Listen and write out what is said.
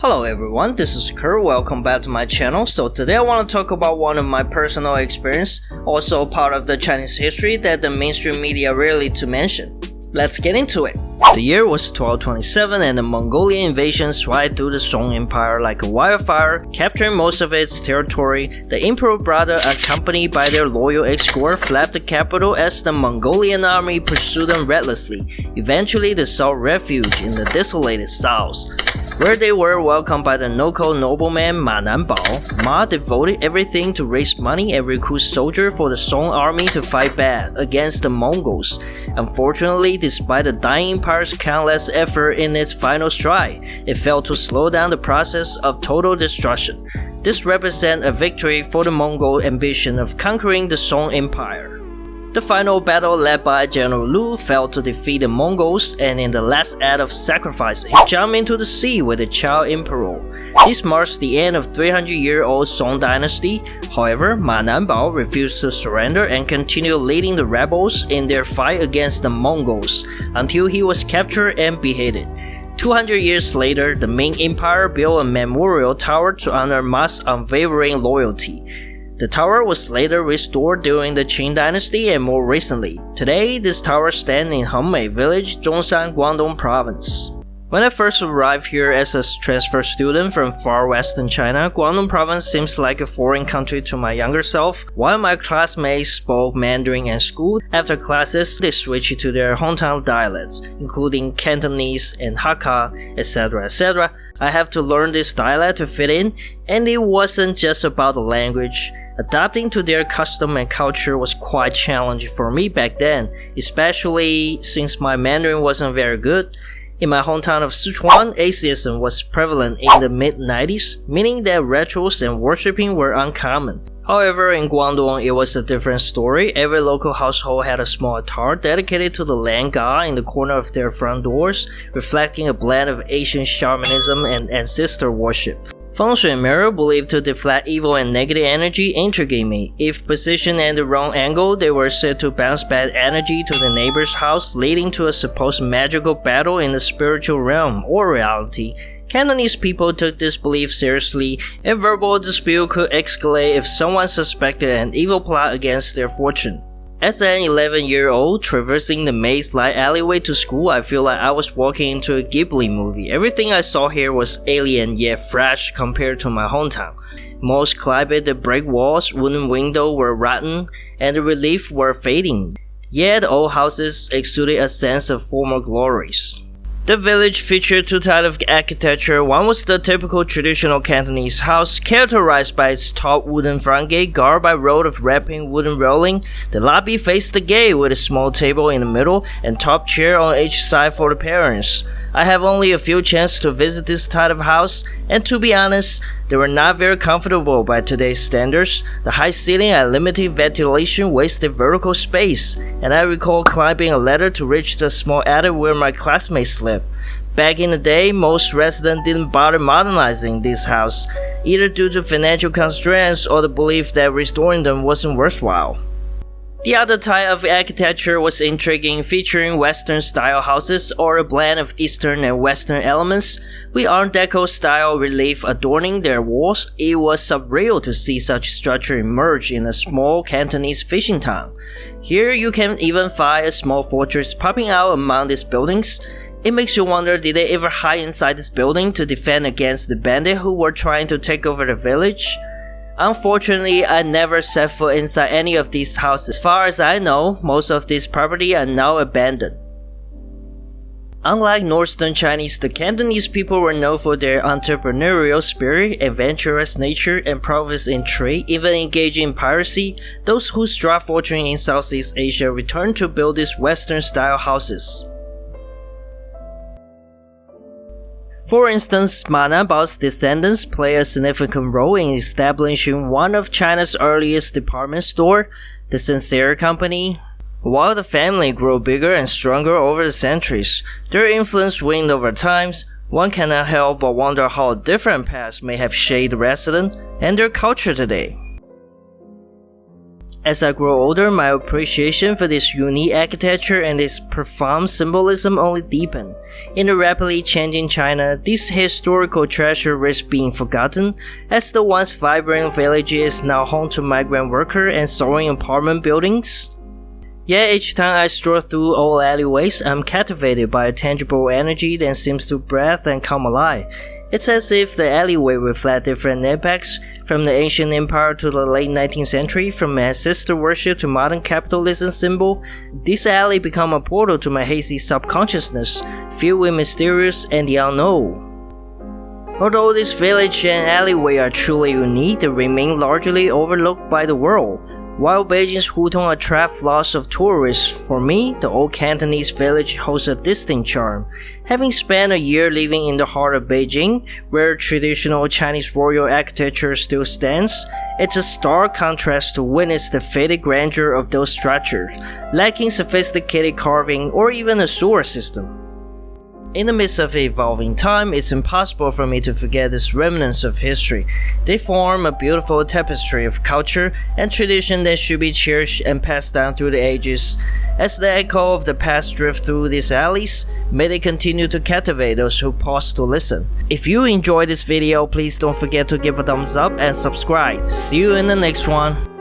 Hello everyone, this is Kurt. Welcome back to my channel. So today I want to talk about one of my personal experience, also part of the Chinese history that the mainstream media rarely to mention. Let's get into it. The year was 1227 and the Mongolian invasion swept through the Song Empire like a wildfire, capturing most of its territory. The emperor brother, accompanied by their loyal escort, fled the capital as the Mongolian army pursued them relentlessly. Eventually they sought refuge in the desolated south, where they were welcomed by the local nobleman Ma Nanbao. Ma devoted everything to raise money and recruit soldiers for the Song army to fight back against the Mongols. Unfortunately, despite the dying empire's countless effort in its final stride, it failed to slow down the process of total destruction. This represents a victory for the Mongol ambition of conquering the Song Empire. The final battle led by General Lu failed to defeat the Mongols, and in the last act of sacrifice, he jumped into the sea with the child emperor. This marks the end of 300-year-old Song Dynasty. However, Ma Nanbao refused to surrender and continued leading the rebels in their fight against the Mongols until he was captured and beheaded. 200 years later, the Ming Empire built a memorial tower to honor Ma's unwavering loyalty. The tower was later restored during the Qing Dynasty and more recently. Today, this tower stands in Hengmei Village, Zhongshan, Guangdong Province. When I first arrived here as a transfer student from far western China, Guangdong Province seems like a foreign country to my younger self. While my classmates spoke Mandarin in school, after classes they switched to their hometown dialects, including Cantonese and Hakka, etc. etc. I have to learn this dialect to fit in, and it wasn't just about the language. Adapting to their custom and culture was quite challenging for me back then, especially since my Mandarin wasn't very good. In my hometown of Sichuan, atheism was prevalent in the mid-90s, meaning that rituals and worshipping were uncommon. However, in Guangdong, it was a different story. Every local household had a small altar dedicated to the land god in the corner of their front doors, reflecting a blend of ancient shamanism and ancestor worship. Feng Shui mirror believed to deflect evil and negative energy intrigued me. If positioned at the wrong angle, they were said to bounce bad energy to the neighbor's house, leading to a supposed magical battle in the spiritual realm or reality. Cantonese people took this belief seriously, and verbal dispute could escalate if someone suspected an evil plot against their fortune. As an 11-year-old traversing the maze-like alleyway to school, I feel like I was walking into a Ghibli movie. Everything I saw here was alien yet fresh compared to my hometown. Most climbed the brick walls, wooden windows were rotten, and the relief were fading. Yet the old houses exuded a sense of former glories. The village featured two types of architecture. One was the typical traditional Cantonese house, characterized by its tall wooden front gate guarded by a row of wrapping wooden railing. The lobby faced the gate with a small table in the middle and top chair on each side for the parents. I have only a few chances to visit this type of house, and to be honest, they were not very comfortable by today's standards. The high ceiling and limited ventilation wasted vertical space, and I recall climbing a ladder to reach the small attic where my classmates slept. Back in the day, most residents didn't bother modernizing this house, either due to financial constraints or the belief that restoring them wasn't worthwhile. The other type of architecture was intriguing, featuring Western-style houses or a blend of Eastern and Western elements, with Art Deco-style relief adorning their walls. It was surreal to see such structure emerge in a small Cantonese fishing town. Here you can even find a small fortress popping out among these buildings. It makes you wonder, did they ever hide inside this building to defend against the bandits who were trying to take over the village? Unfortunately, I never set foot inside any of these houses. As far as I know, most of these properties are now abandoned. Unlike Northern Chinese, the Cantonese people were known for their entrepreneurial spirit, adventurous nature, and prowess in trade, even engaging in piracy. Those who struck fortune in Southeast Asia returned to build these Western-style houses. For instance, Ma Nanbao's descendants play a significant role in establishing one of China's earliest department stores, the Sincere Company. While the family grew bigger and stronger over the centuries, their influence waned over time. One cannot help but wonder how a different past may have shaped the residents and their culture today. As I grow older, my appreciation for this unique architecture and its profound symbolism only deepened. In a rapidly changing China, this historical treasure risks being forgotten, as the once vibrant village is now home to migrant workers and soaring apartment buildings. Yet each time I stroll through old alleyways, I'm captivated by a tangible energy that seems to breathe and come alive. It's as if the alleyway reflects different epochs, from the ancient empire to the late 19th century, from ancestor worship to modern capitalism symbol. This alley become a portal to my hazy subconsciousness, filled with mysterious and the unknown. Although this village and alleyway are truly unique, they remain largely overlooked by the world. While Beijing's Hutong attracts lots of tourists, for me, the old Cantonese village holds a distinct charm. Having spent a year living in the heart of Beijing, where traditional Chinese royal architecture still stands, it's a stark contrast to witness the faded grandeur of those structures, lacking sophisticated carving or even a sewer system. In the midst of evolving time, it's impossible for me to forget these remnants of history. They form a beautiful tapestry of culture and tradition that should be cherished and passed down through the ages. As the echo of the past drift through these alleys, may they continue to captivate those who pause to listen. If you enjoyed this video, please don't forget to give a thumbs up and subscribe. See you in the next one.